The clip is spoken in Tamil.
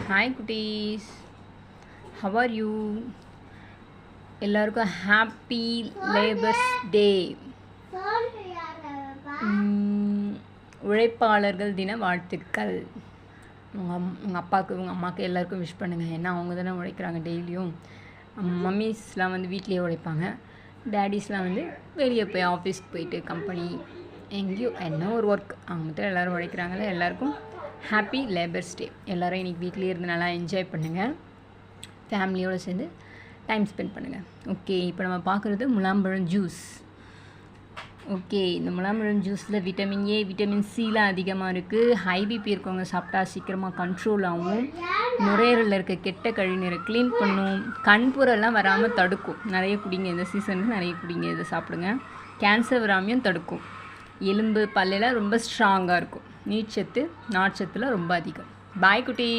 ஹாய் குட்டீஸ், ஹவ் ஆர் யூ? எல்லாருக்கும் ஹாப்பி லேபர்ஸ் டே, உழைப்பாளர்கள் தின வாழ்த்துக்கள். உங்கள் அப்பாவுக்கு உங்கள் அம்மாவுக்கு எல்லாருக்கும் விஷ் பண்ணுங்கள். ஏன்னா அவங்க தானே உழைக்கிறாங்க டெய்லியும். மம்மிஸ்லாம் வந்து வீட்லேயே உழைப்பாங்க. டேடிஸ்லாம் வந்து வெளியே போய் ஆஃபீஸ்க்கு போயிட்டு கம்பெனி எங்கேயோ என்ன ஒரு ஒர்க் அவங்க மட்டும் எல்லோரும் உழைக்கிறாங்களே. எல்லாருக்கும் ஹாப்பி லேபர்ஸ் டே. எல்லோரும் இன்றைக்கி வீட்லேயே இருந்து நல்லா என்ஜாய் பண்ணுங்கள், ஃபேமிலியோடு சேர்ந்து டைம் ஸ்பெண்ட் பண்ணுங்கள். ஓகே, இப்போ நம்ம பார்க்குறது முலாம்பழம் ஜூஸ். ஓகே, இந்த முலாம்பழம் ஜூஸில் விட்டமின் ஏ, விட்டமின் சிலாம் அதிகமாக இருக்குது. ஹை பிபி இருக்கவங்க சாப்பிட்டா சீக்கிரமாக கண்ட்ரோல் ஆகும். நுரையீரலில் இருக்க கெட்ட கழிநீரை க்ளீன் பண்ணும். கண்புரெல்லாம் வராமல் தடுக்கும். நிறைய குடிங்க, இந்த சீசனுக்கு நிறைய குடிங்க, இதை சாப்பிடுங்க. கேன்சர் வராமையும் தடுக்கும். எலும்பு பல்லெல்லாம் ரொம்ப ஸ்ட்ராங்காக இருக்கும். நீர்ச்சத்து நார்ச்சத்தில் ரொம்ப அதிகம். பாய் குட்டி.